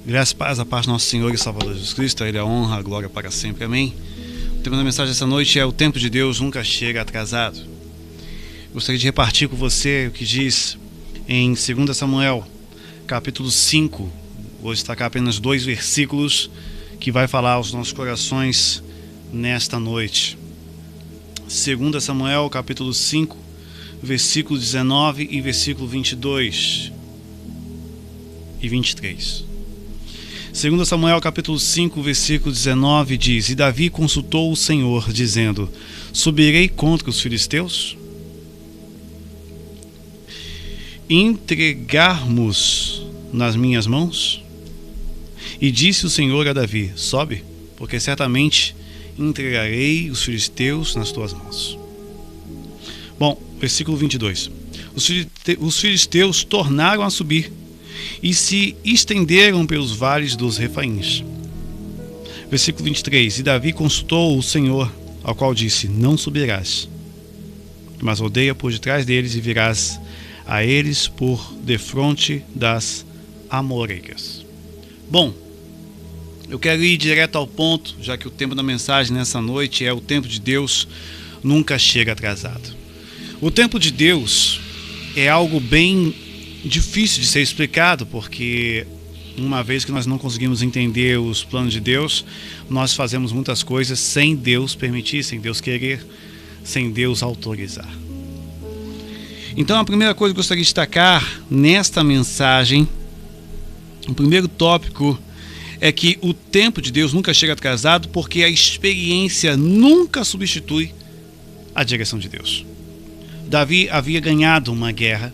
Graças e paz, a paz do nosso Senhor e Salvador Jesus Cristo. A Ele a honra, a glória para sempre. Amém. O tema da mensagem dessa noite é: o tempo de Deus nunca chega atrasado. Gostaria de repartir com você o que diz em 2 Samuel, capítulo 5. Vou destacar apenas 2 versículos que vai falar aos nossos corações nesta noite. 2 Samuel, capítulo 5, versículo 19 e versículo 22 e 23. 2 Samuel capítulo 5, versículo 19 diz: E Davi consultou o Senhor, dizendo: Subirei contra os filisteus? Entregarmos nas minhas mãos? E disse o Senhor a Davi: Sobe, porque certamente entregarei os filisteus nas tuas mãos. Bom, versículo 22. Os filisteus tornaram a subir e se estenderam pelos vales dos Refaíns. Versículo 23. E Davi consultou o Senhor, ao qual disse: Não subirás, mas rodeia por detrás deles e virás a eles por defronte das amoreiras. Bom, eu quero ir direto ao ponto, já que o tema da mensagem nessa noite é: o tempo de Deus nunca chega atrasado. O tempo de Deus é algo bem difícil de ser explicado, porque uma vez que nós não conseguimos entender os planos de Deus, nós fazemos muitas coisas sem Deus permitir, sem Deus querer, sem Deus autorizar. Então a primeira coisa que eu gostaria de destacar nesta mensagem, o primeiro tópico, é que o tempo de Deus nunca chega atrasado, porque a experiência nunca substitui a direção de Deus. Davi havia ganhado uma guerra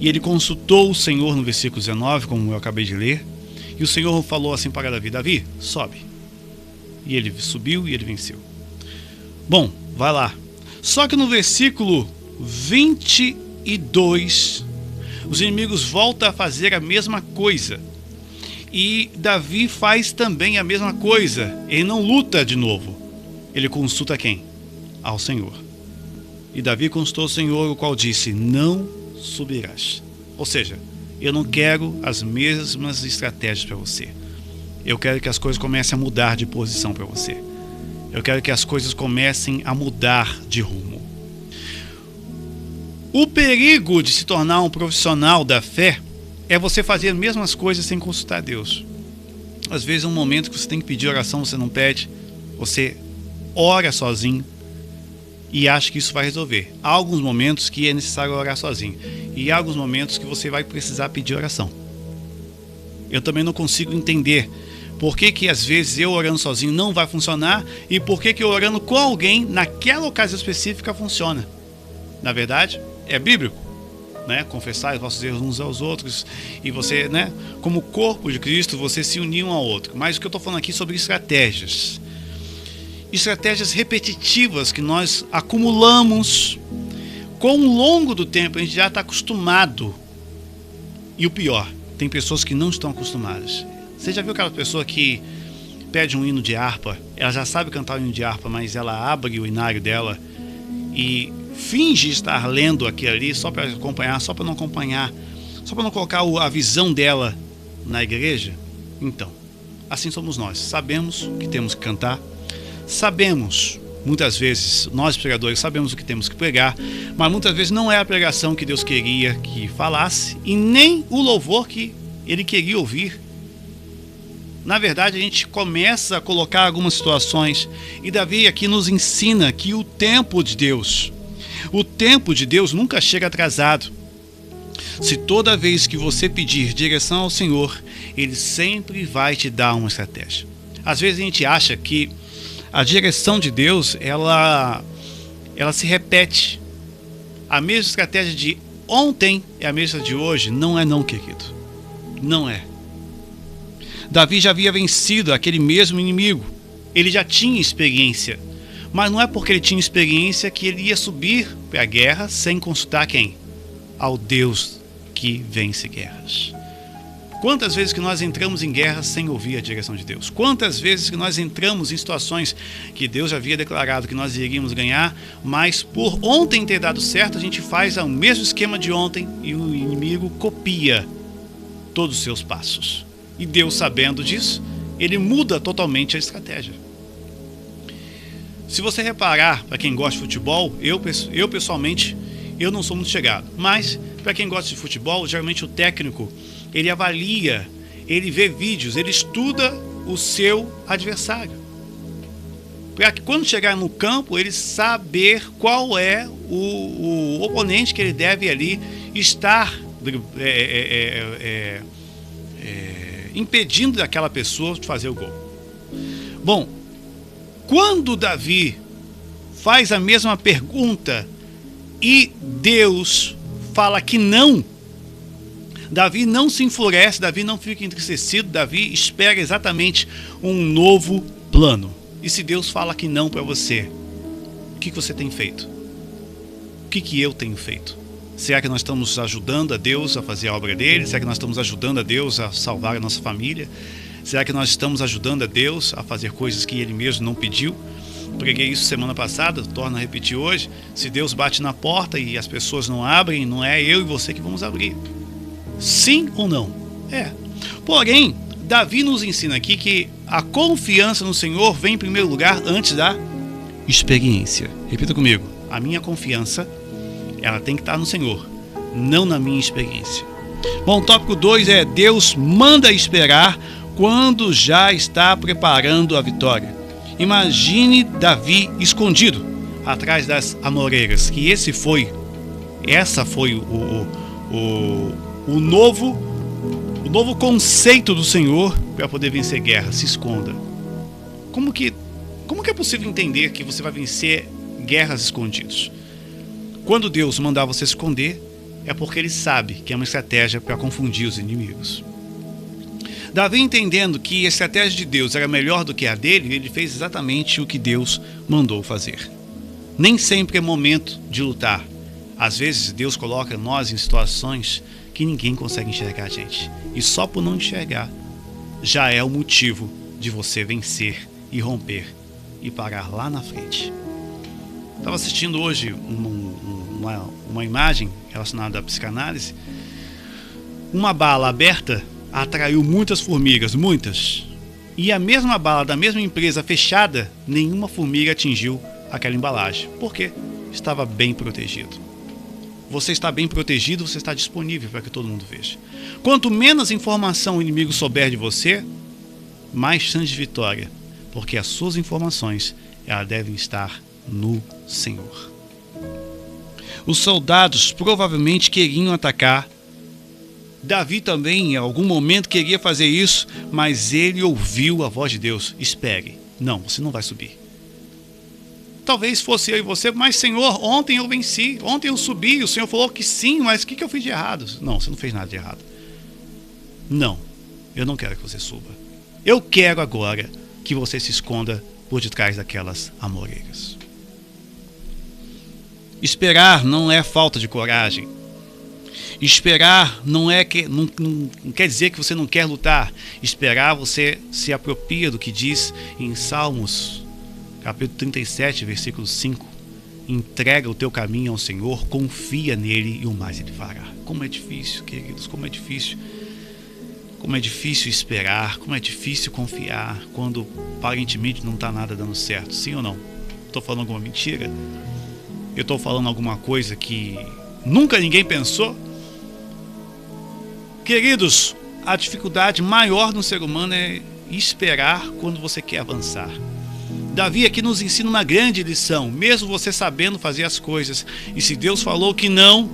e ele consultou o Senhor no versículo 19, como eu acabei de ler, e o Senhor falou assim para Davi: Davi, sobe. E ele subiu e ele venceu. Bom, vai lá. Só que no versículo 22, os inimigos voltam a fazer a mesma coisa. E Davi faz também a mesma coisa. Ele não luta de novo. Ele consulta quem? Ao Senhor. E Davi consultou o Senhor, o qual disse: Não subirás. Ou seja, eu não quero as mesmas estratégias para você. Eu quero que as coisas comecem a mudar de posição para você. Eu quero que as coisas comecem a mudar de rumo. O perigo de se tornar um profissional da fé é você fazer as mesmas coisas sem consultar Deus. Às vezes é um momento que você tem que pedir oração, você não pede, você ora sozinho e acha que isso vai resolver. Há alguns momentos que é necessário orar sozinho, e há alguns momentos que você vai precisar pedir oração. Eu também não consigo entender por que às vezes eu orando sozinho não vai funcionar, e por que eu orando com alguém naquela ocasião específica funciona. Na verdade, é bíblico, né? Confessar os vossos erros uns aos outros, e você, né, como corpo de Cristo, você se unir um ao outro. Mas o que eu estou falando aqui é sobre estratégias repetitivas que nós acumulamos. Com o longo do tempo a gente já está acostumado. E o pior, tem pessoas que não estão acostumadas. Você já viu aquela pessoa que pede um hino de harpa? Ela já sabe cantar o hino de harpa, mas ela abre o inário dela e finge estar lendo aquilo ali só para acompanhar, só para não acompanhar, só para não colocar a visão dela na igreja. Então, assim somos nós. Sabemos que temos que cantar, sabemos, muitas vezes, nós pregadores sabemos o que temos que pregar, mas muitas vezes não é a pregação que Deus queria que falasse, e nem o louvor que Ele queria ouvir. Na verdade, a gente começa a colocar algumas situações, e Davi aqui nos ensina que o tempo de Deus nunca chega atrasado. Se toda vez que você pedir direção ao Senhor, Ele sempre vai te dar uma estratégia. Às vezes a gente acha que a direção de Deus, ela se repete. A mesma estratégia de ontem é a mesma de hoje. Não é não, querido. Não é. Davi já havia vencido aquele mesmo inimigo. Ele já tinha experiência. Mas não é porque ele tinha experiência que ele ia subir para a guerra sem consultar quem? Ao Deus que vence guerras. Quantas vezes que nós entramos em guerra sem ouvir a direção de Deus? Quantas vezes que nós entramos em situações que Deus já havia declarado que nós iríamos ganhar, mas por ontem ter dado certo, a gente faz o mesmo esquema de ontem e o inimigo copia todos os seus passos. E Deus, sabendo disso, ele muda totalmente a estratégia. Se você reparar, para quem gosta de futebol, eu pessoalmente, eu não sou muito chegado. Mas, para quem gosta de futebol, geralmente o técnico, ele avalia, ele vê vídeos, ele estuda o seu adversário. Para que quando chegar no campo, ele saber qual é o oponente que ele deve ali estar impedindo daquela pessoa de fazer o gol. Bom, quando Davi faz a mesma pergunta e Deus fala que não, Davi não se enfurece, Davi não fica entristecido, Davi espera exatamente um novo plano. E se Deus fala que não para você, o que você tem feito? O que eu tenho feito? Será que nós estamos ajudando a Deus a fazer a obra dele? Será que nós estamos ajudando a Deus a salvar a nossa família? Será que nós estamos ajudando a Deus a fazer coisas que ele mesmo não pediu? Preguei isso semana passada, torno a repetir hoje. Se Deus bate na porta e as pessoas não abrem, não é eu e você que vamos abrir. Sim ou não? É. Porém, Davi nos ensina aqui que a confiança no Senhor vem em primeiro lugar antes da experiência. Repita comigo. A minha confiança, ela tem que estar no Senhor, não na minha experiência. Bom, o tópico 2 é: Deus manda esperar quando já está preparando a vitória. Imagine Davi escondido atrás das amoreiras, que essa foi o novo conceito do Senhor para poder vencer guerra. Se esconda. Como que é possível entender que você vai vencer guerras escondidos? Quando Deus mandar você esconder, é porque ele sabe que é uma estratégia para confundir os inimigos. Davi, entendendo que a estratégia de Deus era melhor do que a dele, ele fez exatamente o que Deus mandou fazer. Nem sempre é momento de lutar. Às vezes Deus coloca nós em situações que ninguém consegue enxergar a gente. E só por não enxergar, já é o motivo de você vencer e romper e parar lá na frente. Estava assistindo hoje uma imagem relacionada à psicanálise. Uma bala aberta atraiu muitas formigas, muitas. E a mesma bala da mesma empresa fechada, nenhuma formiga atingiu aquela embalagem. Por quê? Estava bem protegido. Você está bem protegido, você está disponível para que todo mundo veja. Quanto menos informação o inimigo souber de você, mais chance de vitória. Porque as suas informações, elas devem estar no Senhor. Os soldados provavelmente queriam atacar. Davi também, em algum momento, queria fazer isso, mas ele ouviu a voz de Deus. Espere. Não, você não vai subir. Talvez fosse eu e você, mas Senhor, ontem eu venci, ontem eu subi, o Senhor falou que sim, mas o que eu fiz de errado? Não, você não fez nada de errado. Não, eu não quero que você suba. Eu quero agora que você se esconda por detrás daquelas amoreiras. Esperar não é falta de coragem. Esperar não quer dizer que você não quer lutar. Esperar, você se apropria do que diz em Salmos, capítulo 37, versículo 5. Entrega o teu caminho ao Senhor, confia nele e o mais ele fará. Como é difícil, queridos, como é difícil. Como é difícil esperar, como é difícil confiar quando aparentemente não está nada dando certo. Sim ou não? Estou falando alguma mentira? Eu estou falando alguma coisa que nunca ninguém pensou? Queridos, a dificuldade maior no ser humano é esperar quando você quer avançar. Davi aqui nos ensina uma grande lição. Mesmo você sabendo fazer as coisas, e se Deus falou que não,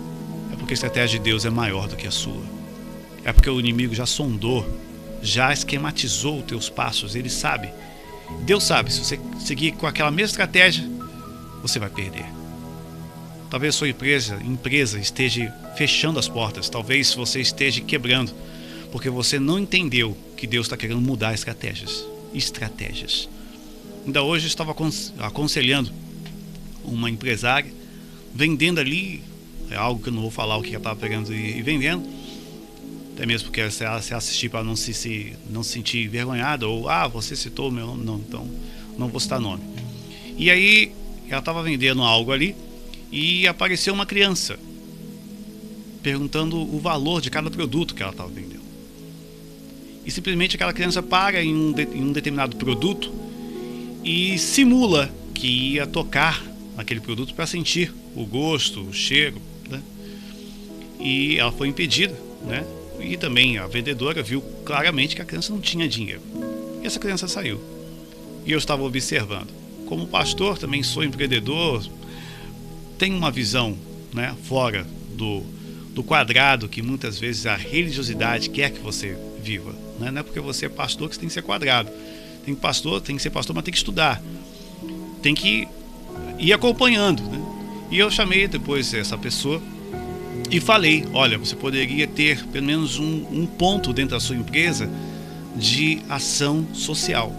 é porque a estratégia de Deus é maior do que a sua. É porque o inimigo já sondou, já esquematizou os teus passos. Ele sabe. Deus sabe, se você seguir com aquela mesma estratégia, você vai perder. Talvez a sua empresa esteja fechando as portas. Talvez você esteja quebrando, porque você não entendeu que Deus está querendo mudar estratégias. Ainda hoje eu estava aconselhando uma empresária, vendendo ali, é algo que eu não vou falar o que ela estava pegando e vendendo, até mesmo porque se ela assistir para não se sentir envergonhada, ou você citou o meu nome, não, então não vou citar nome. E aí ela estava vendendo algo ali, e apareceu uma criança perguntando o valor de cada produto que ela estava vendendo. e simplesmente aquela criança para em um determinado produto e simula que ia tocar naquele produto para sentir o gosto, o cheiro, né? E ela foi impedida, né? E também a vendedora viu claramente que a criança não tinha dinheiro. E essa criança saiu. E eu estava observando. Como pastor, também sou empreendedor, tenho uma visão, né, fora do quadrado que muitas vezes a religiosidade quer que você viva, né? Não é porque você é pastor que você tem que ser quadrado. Tem que ser pastor, mas tem que estudar. Tem que ir acompanhando, né? E eu chamei depois essa pessoa e falei, olha, você poderia ter pelo menos um ponto dentro da sua empresa de ação social.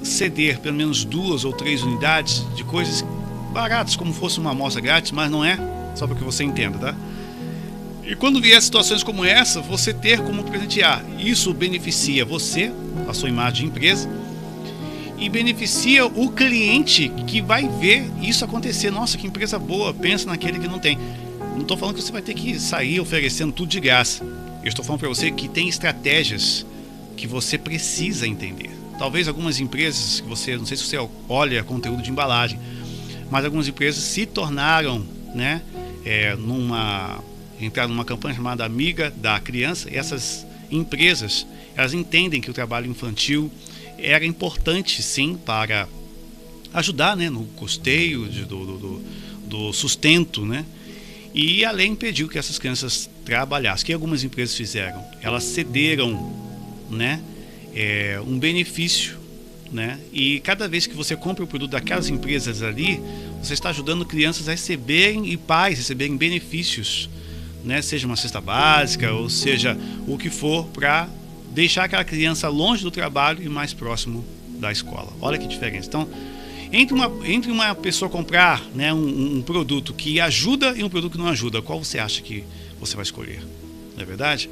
Ceder pelo menos 2 ou 3 unidades de coisas baratas, como fosse uma amostra grátis, mas não é, só para que você entenda, tá? E quando vier situações como essa, você ter como presentear. Isso beneficia você, a sua imagem de empresa, e beneficia o cliente que vai ver isso acontecer. Nossa, que empresa boa, pensa naquele que não tem. Não estou falando que você vai ter que sair oferecendo tudo de graça. Eu estou falando para você que tem estratégias que você precisa entender. Talvez algumas empresas que você, não sei se você olha conteúdo de embalagem, mas algumas empresas se tornaram, né, entraram numa campanha chamada Amiga da Criança. E essas empresas, elas entendem que o trabalho infantil era importante, sim, para ajudar, né, no custeio do sustento, né? E além pediu que essas crianças trabalhassem. O que algumas empresas fizeram? Elas cederam, né, um benefício, né? E cada vez que você compra o produto daquelas empresas ali, você está ajudando crianças a receberem e pais receberem benefícios, né? Seja uma cesta básica, ou seja o que for, para deixar aquela criança longe do trabalho e mais próximo da escola. Olha que diferença. Então, entre uma pessoa comprar, né, um produto que ajuda e um produto que não ajuda, qual você acha que você vai escolher? Não é verdade?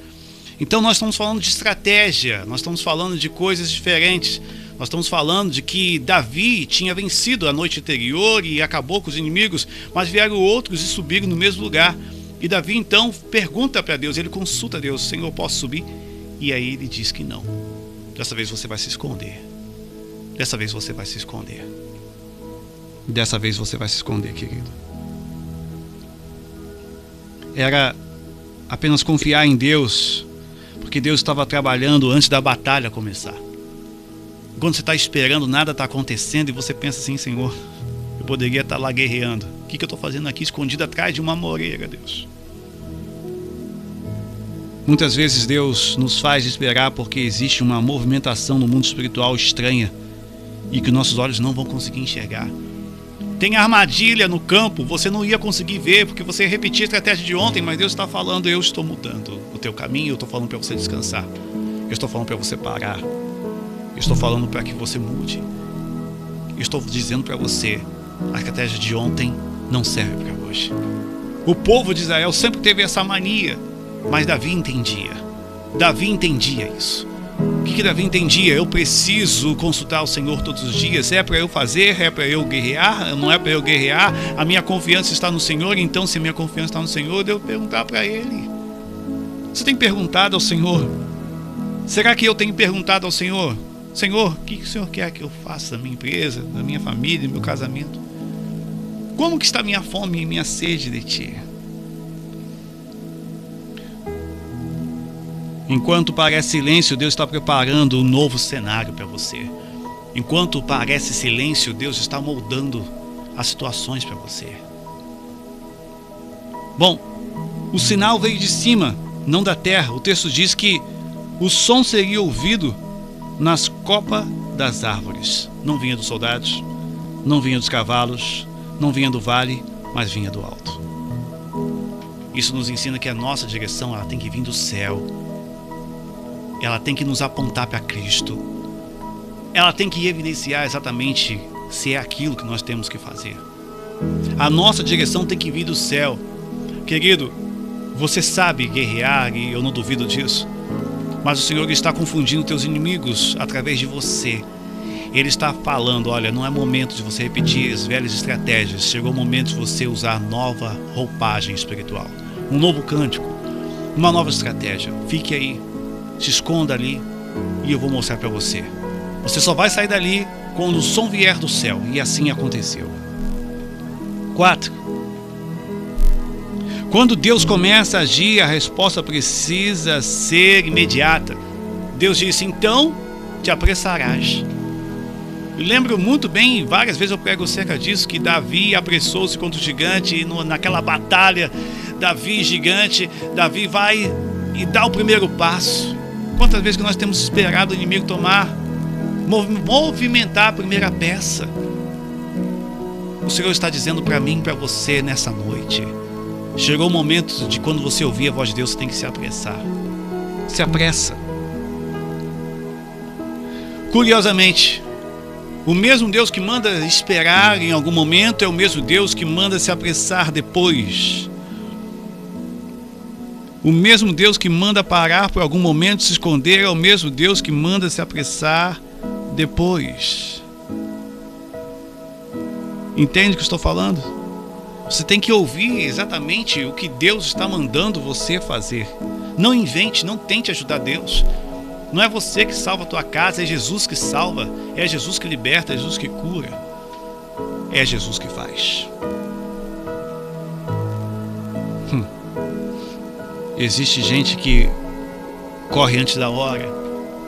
Então nós estamos falando de estratégia, nós estamos falando de coisas diferentes. Nós estamos falando de que Davi tinha vencido a noite anterior e acabou com os inimigos, mas vieram outros e subiram no mesmo lugar. E Davi então pergunta para Deus, ele consulta a Deus, Senhor, posso subir? E aí ele diz que não. Dessa vez você vai se esconder. Dessa vez você vai se esconder. Dessa vez você vai se esconder, querido. Era apenas confiar em Deus, porque Deus estava trabalhando antes da batalha começar. Quando você está esperando, nada está acontecendo e você pensa assim, Senhor, eu poderia estar lá guerreando. O que eu estou fazendo aqui escondido atrás de uma moreira, Deus? Muitas vezes Deus nos faz esperar porque existe uma movimentação no mundo espiritual estranha e que nossos olhos não vão conseguir enxergar. Tem armadilha no campo, você não ia conseguir ver porque você repetia a estratégia de ontem, mas Deus está falando, eu estou mudando o teu caminho, eu estou falando para você descansar, eu estou falando para você parar, eu estou falando para que você mude, eu estou dizendo para você, a estratégia de ontem não serve para hoje. O povo de Israel sempre teve essa mania, mas Davi entendia isso. O que Davi entendia? Eu preciso consultar o Senhor todos os dias. É para eu fazer? É para eu guerrear? Não é para eu guerrear? A minha confiança está no Senhor. Então, se a minha confiança está no Senhor, eu devo perguntar para Ele. Você tem perguntado ao Senhor? Será que eu tenho perguntado ao Senhor? Senhor, o que o Senhor quer que eu faça na minha empresa, na minha família, no meu casamento? Como que está minha fome e minha sede de Ti? Enquanto parece silêncio, Deus está preparando um novo cenário para você. Enquanto parece silêncio, Deus está moldando as situações para você. Bom, o sinal veio de cima, não da terra. O texto diz que o som seria ouvido nas copas das árvores. Não vinha dos soldados, não vinha dos cavalos, não vinha do vale, mas vinha do alto. Isso nos ensina que a nossa direção ela tem que vir do céu. Ela tem que nos apontar para Cristo. Ela tem que evidenciar exatamente se é aquilo que nós temos que fazer. A nossa direção tem que vir do céu. Querido, você sabe guerrear e eu não duvido disso. Mas o Senhor está confundindo teus inimigos através de você. Ele está falando, olha, não é momento de você repetir as velhas estratégias. Chegou o momento de você usar nova roupagem espiritual. Um novo cântico. Uma nova estratégia. Fique aí. se esconda ali e eu vou mostrar para você. Você só vai sair dali quando o som vier do céu. E assim aconteceu. 4. Quando Deus começa a agir, a resposta precisa ser imediata. Deus disse, então te apressarás. Eu lembro muito bem, várias vezes eu prego acerca disso, que Davi apressou-se contra o gigante, e naquela batalha, Davi gigante, Davi vai e dá o primeiro passo. Quantas vezes que nós temos esperado o inimigo movimentar a primeira peça? O Senhor está dizendo para mim e para você nessa noite, chegou o momento de quando você ouvir a voz de Deus, você tem que se apressar. Se apressa. Curiosamente, o mesmo Deus que manda esperar em algum momento é o mesmo Deus que manda se apressar depois. O mesmo Deus que manda parar por algum momento, se esconder, é o mesmo Deus que manda se apressar depois. Entende o que eu estou falando? Você tem que ouvir exatamente o que Deus está mandando você fazer. Não invente, não tente ajudar Deus. Não é você que salva a tua casa, é Jesus que salva, é Jesus que liberta, é Jesus que cura, é Jesus que faz. Existe gente que corre antes da hora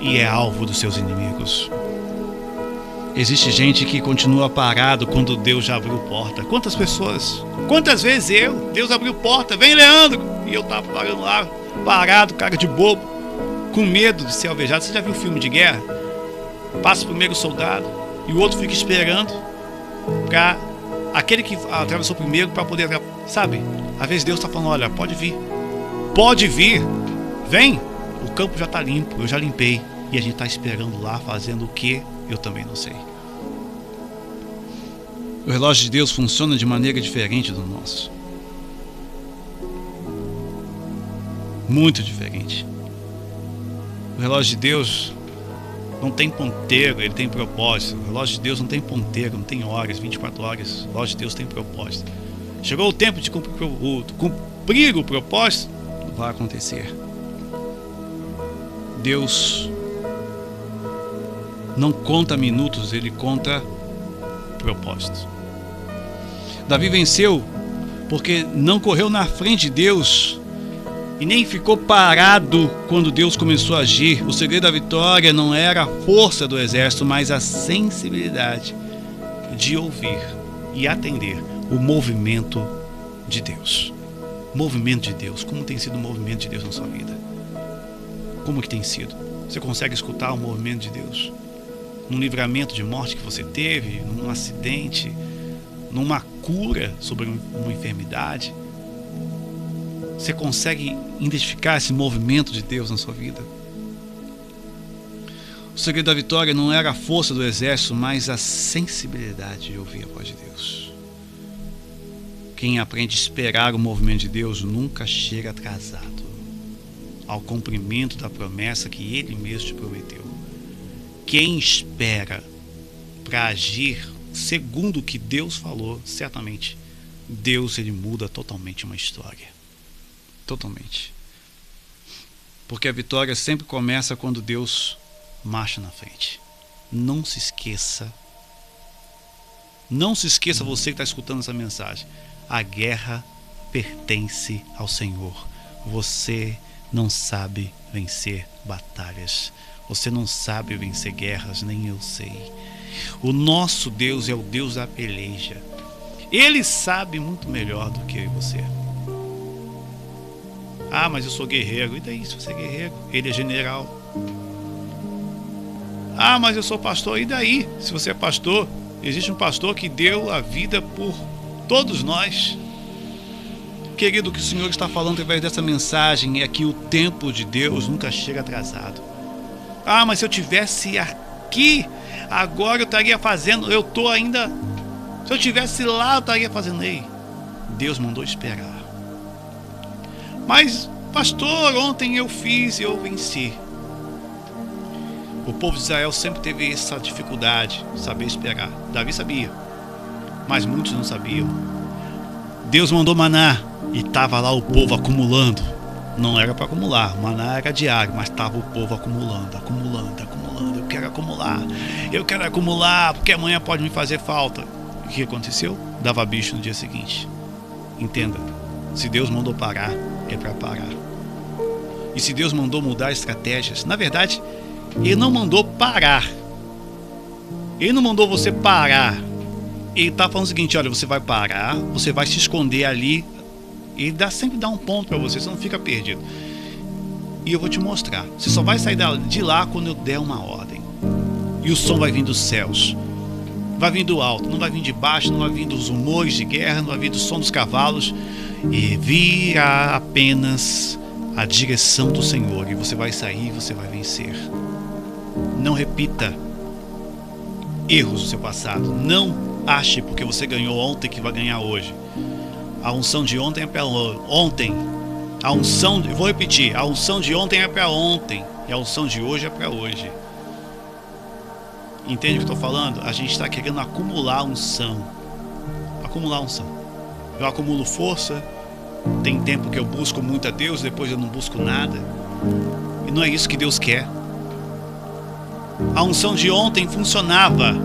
e é alvo dos seus inimigos. Existe gente que continua parado quando Deus já abriu porta. Quantas pessoas, quantas vezes Deus abriu porta, vem Leandro, e eu estava parando lá, parado, cara de bobo, com medo de ser alvejado. Você já viu filme de guerra? Passa o primeiro soldado e o outro fica esperando para aquele que atravessou primeiro para poder, sabe? Às vezes Deus está falando, olha, pode vir, vem, o campo já está limpo, eu já limpei, e a gente está esperando lá, fazendo o que eu também não sei. O relógio de Deus funciona de maneira diferente do nosso, muito diferente. O relógio de Deus não tem ponteiro, ele tem propósito. O relógio de Deus não tem ponteiro, não tem horas, 24 horas. O relógio de Deus tem propósito. Chegou o tempo de cumprir o propósito, vai acontecer. Deus não conta minutos, ele conta propósitos. Davi venceu porque não correu na frente de Deus e nem ficou parado quando Deus começou a agir. O segredo da vitória não era a força do exército, mas a sensibilidade de ouvir e atender o movimento de Deus. Movimento de Deus. Como tem sido o movimento de Deus na sua vida? Como que tem sido? Você consegue escutar o movimento de Deus? Num livramento de morte que você teve, num acidente, numa cura sobre uma enfermidade? Você consegue identificar esse movimento de Deus na sua vida? O segredo da vitória não era a força do exército, mas a sensibilidade de ouvir a voz de Deus. Quem aprende a esperar o movimento de Deus nunca chega atrasado ao cumprimento da promessa que Ele mesmo te prometeu. Quem espera para agir segundo o que Deus falou, certamente Deus, ele muda totalmente uma história. Totalmente. Porque a vitória sempre começa quando Deus marcha na frente. Não se esqueça. Não se esqueça, você que está escutando essa mensagem. A guerra pertence ao Senhor. Você não sabe vencer batalhas. Você não sabe vencer guerras, nem eu sei. O nosso Deus é o Deus da peleja. Ele sabe muito melhor do que eu e você. Ah, mas eu sou guerreiro. E daí se você é guerreiro? Ele é general. Ah, mas eu sou pastor. E daí se você é pastor? Existe um pastor que deu a vida por todos nós. Querido, o que o Senhor está falando através dessa mensagem é que o tempo de Deus nunca chega atrasado. Ah, mas se eu tivesse aqui, agora eu estaria fazendo, eu estou ainda, se eu tivesse lá, eu estaria fazendo. Ei, Deus mandou esperar. Mas, pastor, ontem eu fiz e eu venci. O povo de Israel sempre teve essa dificuldade, saber esperar. Davi sabia, mas muitos não sabiam. Deus mandou maná e estava lá o povo acumulando. Não era para acumular, o maná era diário, mas estava o povo acumulando. Eu quero acumular, porque amanhã pode me fazer falta. O que aconteceu? Dava bicho no dia seguinte. Entenda, se Deus mandou parar, é para parar. E se Deus mandou mudar estratégias, na verdade, Ele não mandou parar. Ele não mandou você parar. Ele está falando o seguinte: olha, você vai parar, você vai se esconder ali. Ele sempre dá um ponto para você não fica perdido. E eu vou te mostrar. Você só vai sair de lá quando eu der uma ordem. E o som vai vir dos céus. Vai vir do alto, não vai vir de baixo, não vai vir dos rumores de guerra, não vai vir do som dos cavalos. E virá apenas a direção do Senhor. E você vai sair e você vai vencer. Não repita erros do seu passado. Não ache porque você ganhou ontem que vai ganhar hoje. A unção de ontem é para ontem. Eu vou repetir, a unção de ontem é para ontem e a unção de hoje é para hoje. Entende o que eu estou falando? A gente está querendo acumular unção. Eu acumulo força. Tem tempo que eu busco muito a Deus, depois eu não busco nada. E não é isso que Deus quer. A unção de ontem funcionava.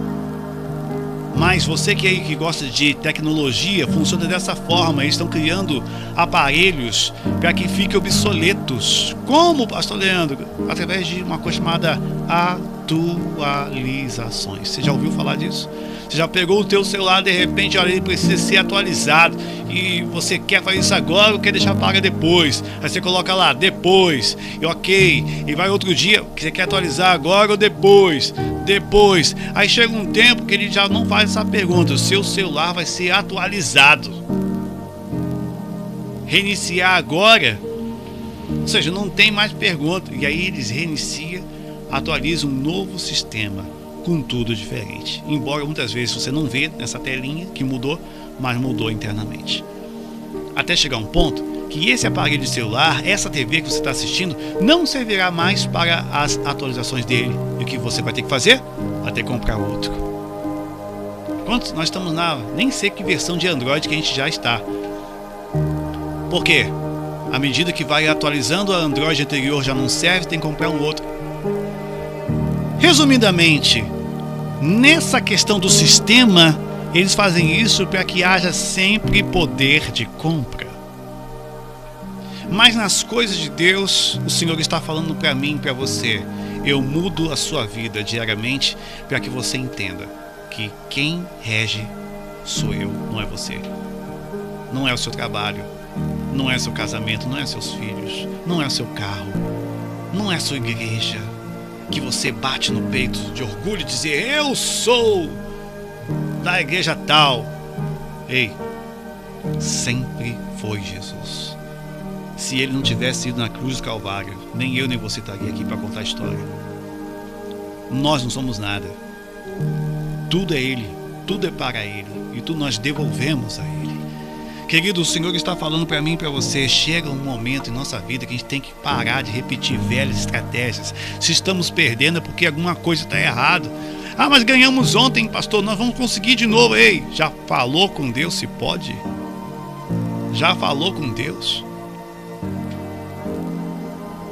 Mas você que gosta de tecnologia, funciona dessa forma. Eles estão criando aparelhos para que fiquem obsoletos. Como, pastor Leandro? Através de uma coisa chamada atualizações. Você já ouviu falar disso? Você já pegou o teu celular, de repente, olha, ele precisa ser atualizado. E você quer fazer isso agora ou quer deixar paga depois? Aí você coloca lá, depois. E ok. E vai outro dia, você quer atualizar agora ou depois? Depois. Aí chega um tempo que ele já não faz essa pergunta. O seu celular vai ser atualizado. Reiniciar agora. Ou seja, não tem mais pergunta. E aí eles reiniciam, atualizam um novo sistema com tudo diferente. Embora muitas vezes você não vê nessa telinha que mudou, mas mudou internamente. Até chegar um ponto que esse aparelho de celular, essa TV que você está assistindo, não servirá mais para as atualizações dele. E o que você vai ter que fazer? Vai ter que comprar outro. Quantos nós estamos nem sei que versão de Android que a gente já está. Por quê? À medida que vai atualizando, a Android anterior já não serve, tem que comprar um outro. Resumidamente, nessa questão do sistema, eles fazem isso para que haja sempre poder de compra. Mas nas coisas de Deus, o Senhor está falando para mim e para você. Eu mudo a sua vida diariamente para que você entenda que quem rege sou eu, não é você. Não é o seu trabalho, não é seu casamento, não é seus filhos, não é o seu carro, não é a sua igreja. Que você bate no peito de orgulho e dizer: eu sou da igreja tal. Ei, sempre foi Jesus. Se ele não tivesse ido na cruz do Calvário, nem eu nem você estaria aqui para contar a história. Nós não somos nada. Tudo é ele, tudo é para ele e tudo nós devolvemos a ele. Querido, o Senhor está falando para mim e para você. Chega um momento em nossa vida que a gente tem que parar de repetir velhas estratégias. Se estamos perdendo é porque alguma coisa está errada. Ah, mas ganhamos ontem, pastor, nós vamos conseguir de novo. Ei, já falou com Deus se pode? Já falou com Deus?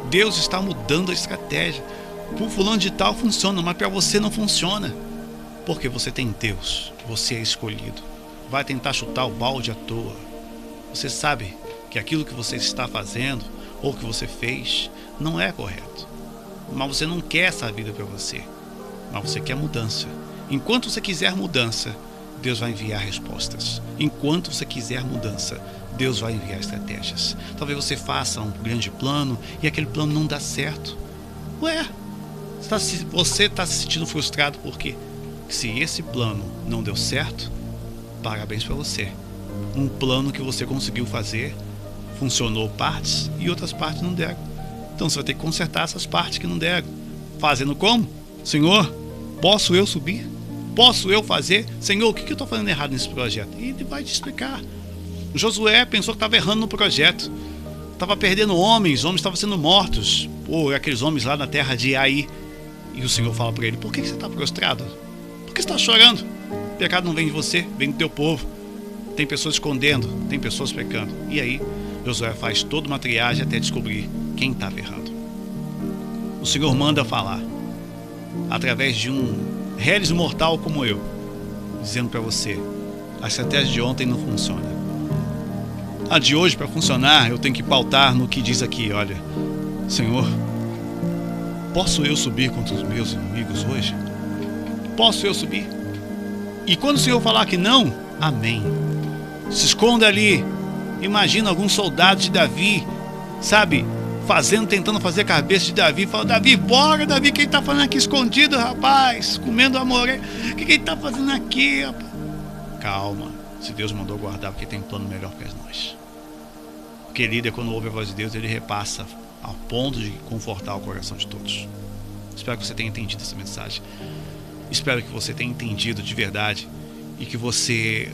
Deus está mudando a estratégia. Para o fulano de tal funciona, mas para você não funciona. Porque você tem Deus, você é escolhido. Vai tentar chutar o balde à toa. Você sabe que aquilo que você está fazendo ou que você fez não é correto. Mas você não quer essa vida para você. Mas você quer mudança. Enquanto você quiser mudança, Deus vai enviar respostas. Enquanto você quiser mudança, Deus vai enviar estratégias. Talvez você faça um grande plano e aquele plano não dá certo. Ué, você está se sentindo frustrado porque se esse plano não deu certo, parabéns para você. Um plano que você conseguiu fazer, funcionou partes e outras partes não deram. Então você vai ter que consertar essas partes que não deram. Fazendo como? Senhor, posso eu subir? Posso eu fazer? Senhor, o que eu estou fazendo errado nesse projeto? E ele vai te explicar. Josué pensou que estava errando no projeto. Estava perdendo homens estavam sendo mortos. Ou aqueles homens lá na terra de Ai. E o Senhor fala para ele: por que você está prostrado? Por que você está chorando? O pecado não vem de você, vem do teu povo. Tem pessoas escondendo, tem pessoas pecando. E aí Josué faz toda uma triagem até descobrir quem estava errado. O Senhor manda falar através de um réis mortal como eu, dizendo para você: a estratégia de ontem não funciona. A de hoje, para funcionar, eu tenho que pautar no que diz aqui. Olha, Senhor, posso eu subir contra os meus inimigos hoje? Posso eu subir? E quando o Senhor falar que não, amém. Se esconda ali. Imagina alguns soldados de Davi, sabe, tentando fazer a cabeça de Davi. Fala: Davi, bora, Davi, quem tá fazendo aqui escondido, rapaz? Comendo amor. O que ele tá fazendo aqui, rapaz? Calma, se Deus mandou guardar, porque tem um plano melhor para nós. Porque líder, quando ouve a voz de Deus, ele repassa ao ponto de confortar o coração de todos. Espero que você tenha entendido essa mensagem. Espero que você tenha entendido de verdade e que você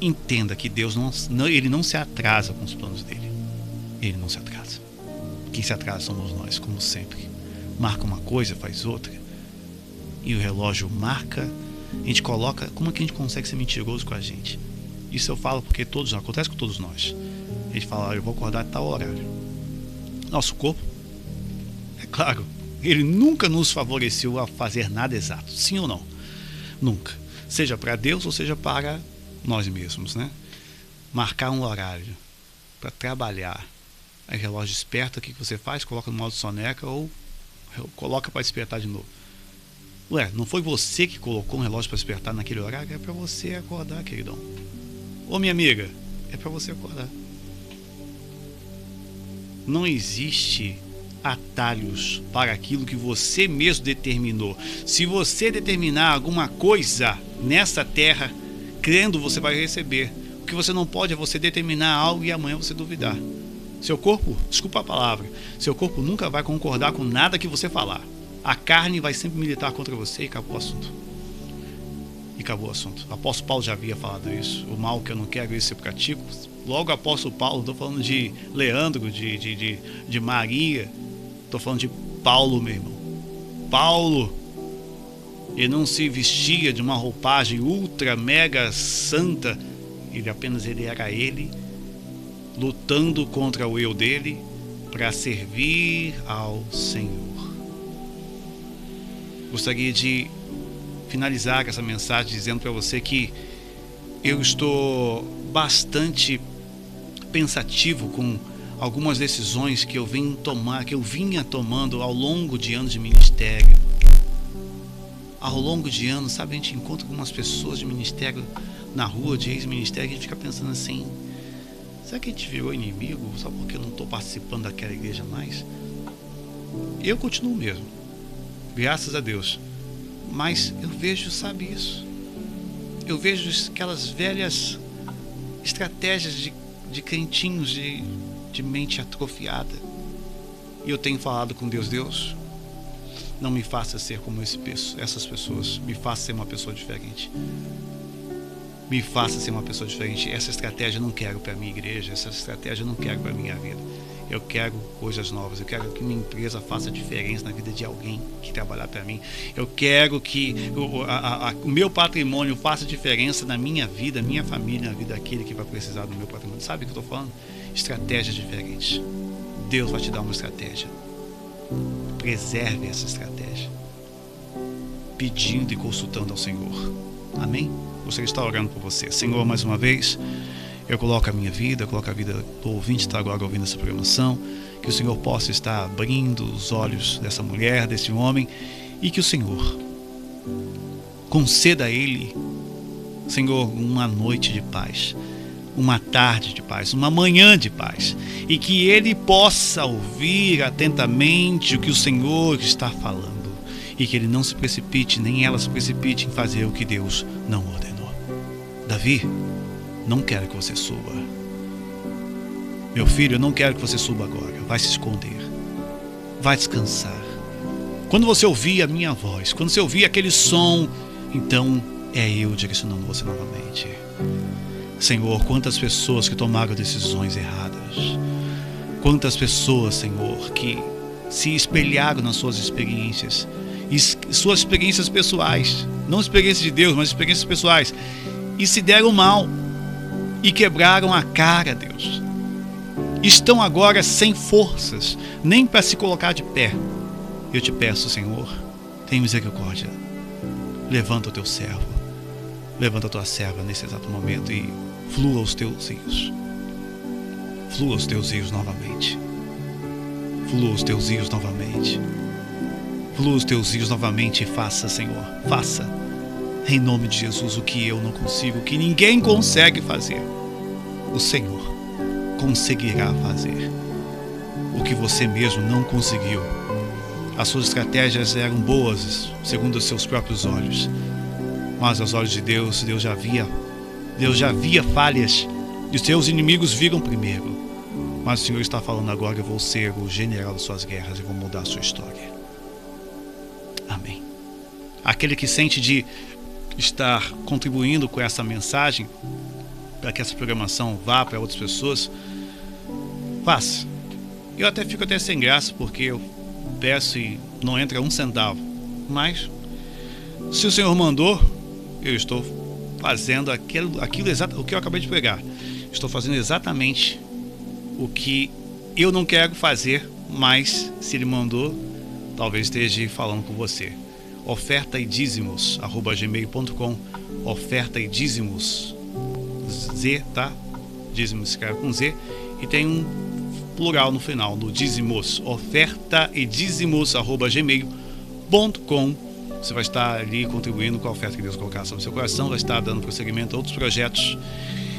entenda que Deus ele não se atrasa com os planos dele. Ele não se atrasa. Quem se atrasa somos nós, como sempre. Marca uma coisa, faz outra. E o relógio marca, a gente coloca. Como é que a gente consegue ser mentiroso com a gente? Isso eu falo porque acontece com todos nós. A gente fala: eu vou acordar a tal horário. Nosso corpo, é claro, ele nunca nos favoreceu a fazer nada exato. Sim ou não? Nunca. Seja para Deus ou seja para nós mesmos, né? Marcar um horário para trabalhar. Aí o relógio desperta, o que você faz? Coloca no modo soneca ou coloca para despertar de novo. Ué, não foi você que colocou um relógio para despertar naquele horário? É para você acordar, queridão. Ô, minha amiga, é para você acordar. Não existe atalhos para aquilo que você mesmo determinou. Se você determinar alguma coisa nessa terra, crendo, você vai receber. O que você não pode é você determinar algo e amanhã você duvidar. Seu corpo, desculpa a palavra, seu corpo nunca vai concordar com nada que você falar. A carne vai sempre militar contra você e acabou o assunto. E acabou o assunto. O apóstolo Paulo já havia falado isso. O mal que eu não quero, isso eu pratico. Logo apóstolo Paulo, estou falando de Leandro, de Maria. Estou falando de Paulo, meu irmão. Paulo, ele não se vestia de uma roupagem ultra, mega santa. Ele era ele, lutando contra o eu dele, para servir ao Senhor. Gostaria de finalizar essa mensagem dizendo para você que eu estou bastante pensativo com algumas decisões que eu vinha tomando ao longo de anos de ministério. Ao longo de anos, sabe, a gente encontra algumas pessoas de ministério na rua, de ex-ministério, e a gente fica pensando assim: será que a gente virou inimigo só porque eu não estou participando daquela igreja mais? Eu continuo mesmo, graças a Deus. Mas eu vejo, sabe, isso. Eu vejo aquelas velhas estratégias de crentinhos, de mente atrofiada. E eu tenho falado com Deus: Deus, não me faça ser como essas pessoas. Me faça ser uma pessoa diferente. Me faça ser uma pessoa diferente. Essa estratégia eu não quero para a minha igreja. Essa estratégia eu não quero para a minha vida. Eu quero coisas novas. Eu quero que minha empresa faça diferença na vida de alguém que trabalhar para mim. Eu quero que o meu patrimônio faça diferença na minha vida, minha família, na vida daquele que vai precisar do meu patrimônio. Sabe o que eu estou falando? Estratégias diferentes. Deus vai te dar uma estratégia. Preserve essa estratégia, pedindo e consultando ao Senhor. Amém? Gostaria de estar orando por você. Senhor, mais uma vez, eu coloco a minha vida, eu coloco a vida do ouvinte que está agora ouvindo essa programação, que o Senhor possa estar abrindo os olhos dessa mulher, desse homem, e que o Senhor conceda a ele, Senhor, uma noite de paz, uma tarde de paz, uma manhã de paz, e que ele possa ouvir atentamente o que o Senhor está falando, e que ele não se precipite, nem ela se precipite em fazer o que Deus não ordenou. Davi, não quero que você suba. Meu filho, eu não quero que você suba agora. Vai se esconder. Vai descansar. Quando você ouvir a minha voz, quando você ouvir aquele som, então é eu direcionando você novamente. Senhor, quantas pessoas que tomaram decisões erradas. Quantas pessoas, Senhor, que se espelharam nas suas experiências. Suas experiências pessoais. Não experiências de Deus, mas experiências pessoais. E se deram mal. E quebraram a cara, Deus. estão agora sem forças, nem para se colocar de pé. Eu te peço, Senhor, tem misericórdia. Levanta o teu servo, levanta a tua serva nesse exato momento e flua os teus rios. Flua os teus rios novamente. Flua os teus rios novamente. Flua os teus rios novamente e faça, Senhor, faça, em nome de Jesus, o que eu não consigo, o que ninguém consegue fazer. O Senhor conseguirá fazer o que você mesmo não conseguiu. As suas estratégias eram boas, segundo os seus próprios olhos, mas aos olhos de Deus, Deus já via falhas e os seus inimigos viram primeiro. Mas o Senhor está falando agora: eu vou ser o general das suas guerras e vou mudar a sua história. Amém. Aquele que sente de estar contribuindo com essa mensagem, para que essa programação vá para outras pessoas, faça. Eu até fico sem graça, porque eu peço e não entra um centavo. Mas, se o Senhor mandou, eu estou fazendo aquilo exato, o que eu acabei de pregar. Estou fazendo exatamente o que eu não quero fazer, mas se Ele mandou, talvez esteja falando com você. Oferta e dízimos, @gmail.com. Oferta e dízimos, Z, tá? Dízimos se escreve com Z e tem um plural no final, no dízimos. Oferta e dízimos, @gmail.com. Você vai estar ali contribuindo com a oferta que Deus colocar sobre o seu coração, vai estar dando prosseguimento a outros projetos.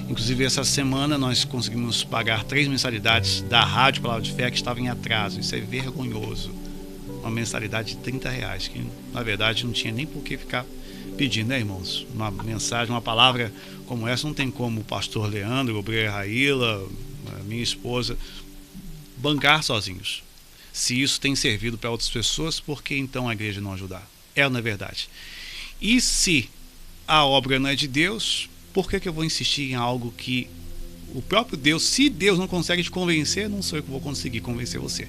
Inclusive, essa semana nós conseguimos pagar 3 mensalidades da Rádio Palavra de Fé, que estava em atraso. Isso é vergonhoso. Uma mensalidade de R$30, que na verdade não tinha nem por que ficar pedindo, né, irmãos? Uma mensagem, uma palavra como essa não tem como o pastor Leandro, o obreiro Raíla, a minha esposa, bancar sozinhos. Se isso tem servido para outras pessoas, por que então a igreja não ajudar? É ou não é verdade? E se a obra não é de Deus, por que eu vou insistir em algo que o próprio Deus, se Deus não consegue te convencer, não sou eu que vou conseguir convencer você.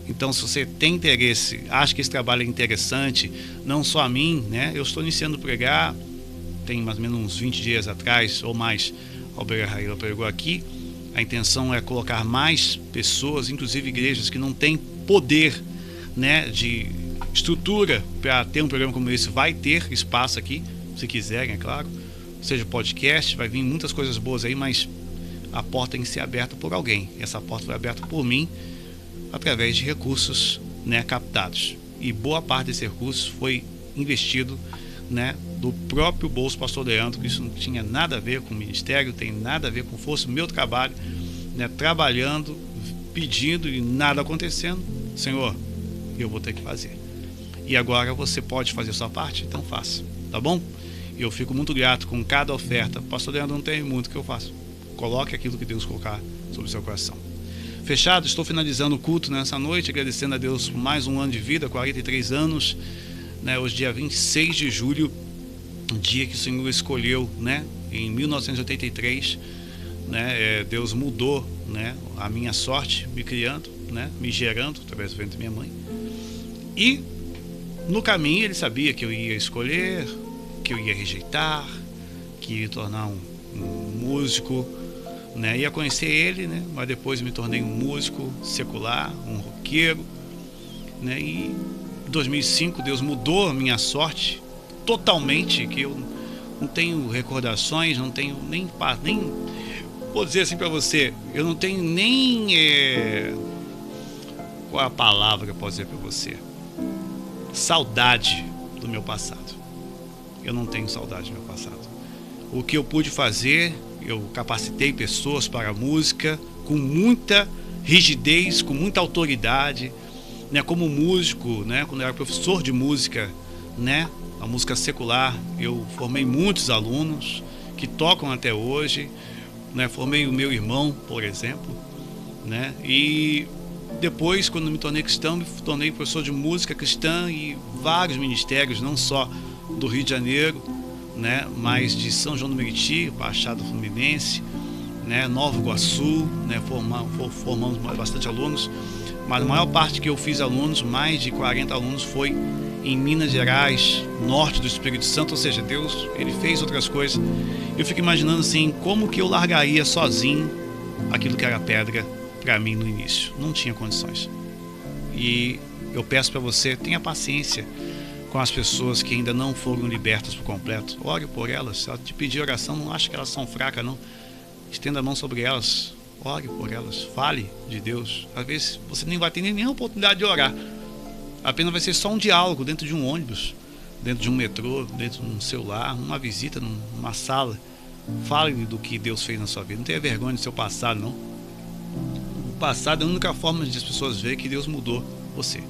Então, se você tem interesse, acha que esse trabalho é interessante, não só a mim, né? Eu estou iniciando a pregar, tem mais ou menos uns 20 dias atrás, ou mais, a obreira Raíla pregou aqui. A intenção é colocar mais pessoas, inclusive igrejas que não têm poder, né, de estrutura para ter um programa como esse. Vai ter espaço aqui, se quiserem, é claro. Seja podcast, vai vir muitas coisas boas aí, mas a porta tem que ser aberta por alguém. Essa porta foi aberta por mim através de recursos, né, captados. E boa parte desse recurso foi investido, né, do próprio bolso do pastor Leandro, que isso não tinha nada a ver com o ministério, tem nada a ver com força, o meu trabalho, né, trabalhando, pedindo e nada acontecendo. Senhor, eu vou ter que fazer. E agora você pode fazer a sua parte, então faça, tá bom? Eu fico muito grato com cada oferta. Pastor Leandro, não tem muito que eu faço. Coloque aquilo que Deus colocar sobre o seu coração. Fechado, estou finalizando o culto nessa noite, agradecendo a Deus por mais um ano de vida, 43 anos, né? Hoje, dia 26 de julho, dia que o Senhor escolheu, né? Em 1983, né? Deus mudou, né, a minha sorte, me criando, né, me gerando através do ventre da minha mãe. E no caminho Ele sabia que eu ia escolher, que eu ia rejeitar, que ia tornar um músico, né? Ia conhecer Ele, né? Mas depois me tornei um músico secular, um roqueiro, né? E em 2005 Deus mudou a minha sorte totalmente, que eu não tenho recordações, não tenho nem vou dizer assim para você, eu não tenho nem qual é a palavra que eu posso dizer para você? Saudade do meu passado. Eu não tenho saudade do meu passado. O que eu pude fazer, eu capacitei pessoas para a música com muita rigidez, com muita autoridade, né? Como músico, né? Quando eu era professor de música, né? A música secular, eu formei muitos alunos que tocam até hoje, né? Formei o meu irmão, por exemplo, né? E depois, quando me tornei cristão, me tornei professor de música cristã e vários ministérios, não só do Rio de Janeiro, né, mas de São João do Meriti, Baixada Fluminense, né, Nova Iguaçu, né, formamos bastante alunos, mas a maior parte que eu fiz alunos, mais de 40 alunos, foi em Minas Gerais, norte do Espírito Santo, ou seja, Deus, Ele fez outras coisas. Eu fico imaginando assim, como que eu largaria sozinho aquilo que era pedra para mim no início. Não tinha condições. E eu peço para você, tenha paciência com as pessoas que ainda não foram libertas por completo. Ore por elas. Se ela te pedir oração, não ache que elas são fracas, não. Estenda a mão sobre elas. Ore por elas. Fale de Deus. Às vezes você nem vai ter nenhuma oportunidade de orar. Apenas vai ser só um diálogo dentro de um ônibus, dentro de um metrô, dentro de um celular, numa visita, numa sala. Fale do que Deus fez na sua vida. Não tenha vergonha do seu passado, não. O passado é a única forma de as pessoas verem que Deus mudou você,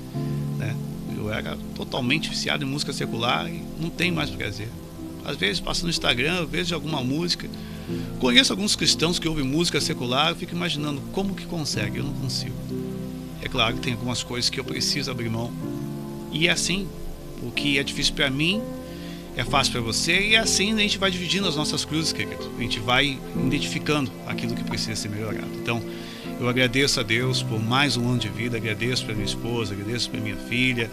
né? Eu era totalmente viciado em música secular e não tem mais prazer. Às vezes passo no Instagram, eu vejo alguma música. Conheço alguns cristãos que ouvem música secular, eu fico imaginando como que consegue, eu não consigo. É claro que tem algumas coisas que eu preciso abrir mão. E é assim, o que é difícil para mim é fácil para você, e assim a gente vai dividindo as nossas cruzes, querido. A gente vai identificando aquilo que precisa ser melhorado. Então, eu agradeço a Deus por mais um ano de vida, agradeço pela minha esposa, agradeço pela minha filha,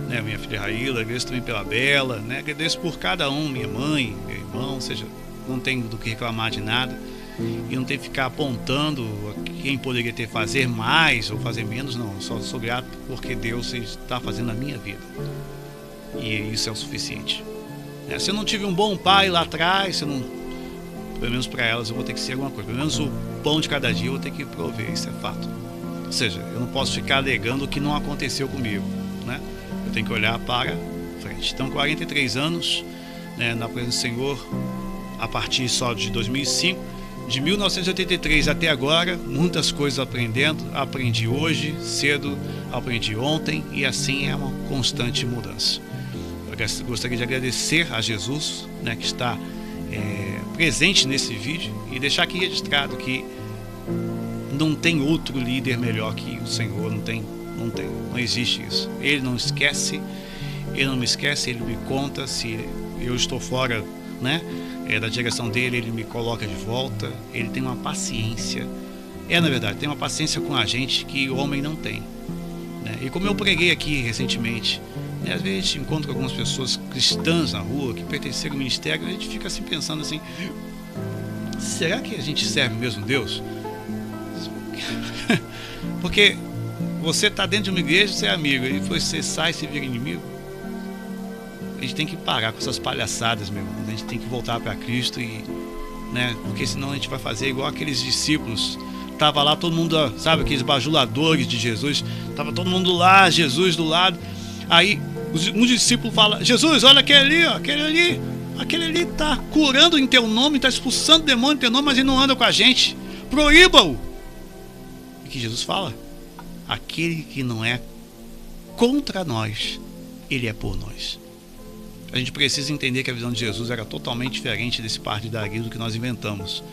né, minha filha Raíla, agradeço também pela Bela, né, agradeço por cada um, minha mãe, meu irmão, ou seja, não tenho do que reclamar de nada, e não tenho que ficar apontando quem poderia ter fazer mais ou fazer menos, não, só sou grato porque Deus está fazendo na minha vida, e isso é o suficiente. Se eu não tive um bom pai lá atrás, se eu não, pelo menos para elas eu vou ter que ser alguma coisa, pelo menos o pão de cada dia eu vou ter que prover, isso é fato. Ou seja, eu não posso ficar alegando o que não aconteceu comigo, né? Eu tenho que olhar para frente. Então, 43 anos, né, na presença do Senhor, a partir só de 2005, de 1983 até agora, muitas coisas aprendi hoje, cedo, aprendi ontem, e assim é uma constante mudança. Eu gostaria de agradecer a Jesus, né, que está presente nesse vídeo, e deixar aqui registrado que não tem outro líder melhor que o Senhor, não existe isso. Ele não esquece, ele não me esquece, ele me conta, se eu estou fora, né, da direção dele, ele me coloca de volta, ele tem uma paciência, na verdade, tem uma paciência com a gente que o homem não tem, né? E como eu preguei aqui recentemente, às vezes a gente encontra algumas pessoas cristãs na rua que pertenceram ao ministério, e a gente fica assim pensando assim, será que a gente serve mesmo Deus? Porque você está dentro de uma igreja, você é amigo, e você sai e se vira inimigo. A gente tem que parar com essas palhaçadas, meu irmão. A gente tem que voltar para Cristo, e, né, porque senão a gente vai fazer igual aqueles discípulos. Tava lá todo mundo, sabe, aqueles bajuladores de Jesus, tava todo mundo lá, Jesus do lado. Aí um discípulo fala: Jesus, olha aquele ali, ó, aquele ali tá curando em teu nome, tá expulsando demônio em teu nome, mas ele não anda com a gente, proíba-o. E que Jesus fala: aquele que não é contra nós, ele é por nós. A gente precisa entender que a visão de Jesus era totalmente diferente desse partidarismo que nós inventamos.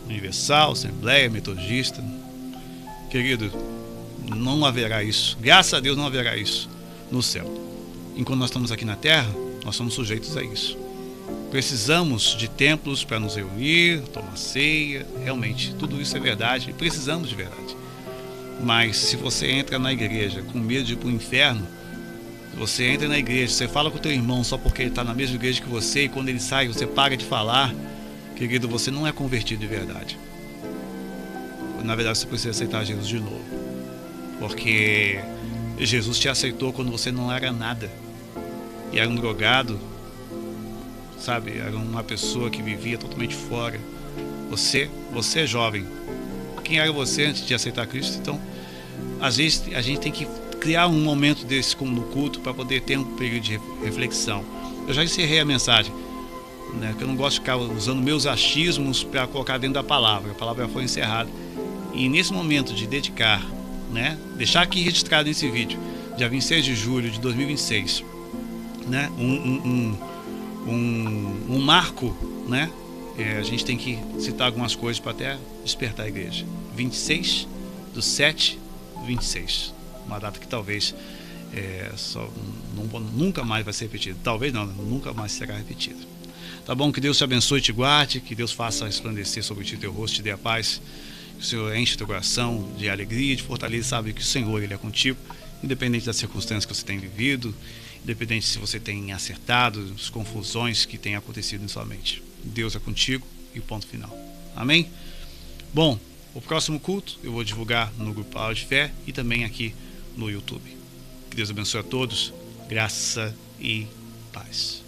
Universal, Assembleia, Metodista. Querido, não haverá isso. Graças a Deus não haverá isso no céu. Enquanto nós estamos aqui na terra, nós somos sujeitos a isso. Precisamos de templos para nos reunir, tomar ceia. Realmente, tudo isso é verdade e precisamos de verdade. Mas se você entra na igreja com medo de ir para o inferno, você entra na igreja, você fala com o teu irmão só porque ele está na mesma igreja que você, e quando ele sai você para de falar, querido, você não é convertido de verdade. Na verdade, você precisa aceitar Jesus de novo, porque Jesus te aceitou quando você não era nada, e era um drogado, sabe, era uma pessoa que vivia totalmente fora. Você é jovem. Quem era você antes de aceitar Cristo? Então, às vezes a gente tem que criar um momento desse como no culto para poder ter um período de reflexão. Eu já encerrei a mensagem, né, que eu não gosto de ficar usando meus achismos para colocar dentro da palavra. A palavra já foi encerrada. E nesse momento de dedicar, né, deixar aqui registrado nesse vídeo, dia 26 de julho de 2026, né, um marco, né, a gente tem que citar algumas coisas para até despertar a igreja. 26/7/26, uma data que talvez nunca mais vai ser repetida. Talvez não, nunca mais será repetida. Tá bom? Que Deus te abençoe e te guarde, que Deus faça resplandecer sobre ti teu rosto, te dê a paz, que o Senhor enche teu coração de alegria, de fortaleza, sabe que o Senhor, Ele é contigo, independente das circunstâncias que você tem vivido, independente se você tem acertado, as confusões que têm acontecido em sua mente. Deus é contigo, e ponto final. Amém? Bom, O próximo culto eu vou divulgar no grupo Palavra de Fé e também aqui no YouTube. Que Deus abençoe a todos, graça e paz.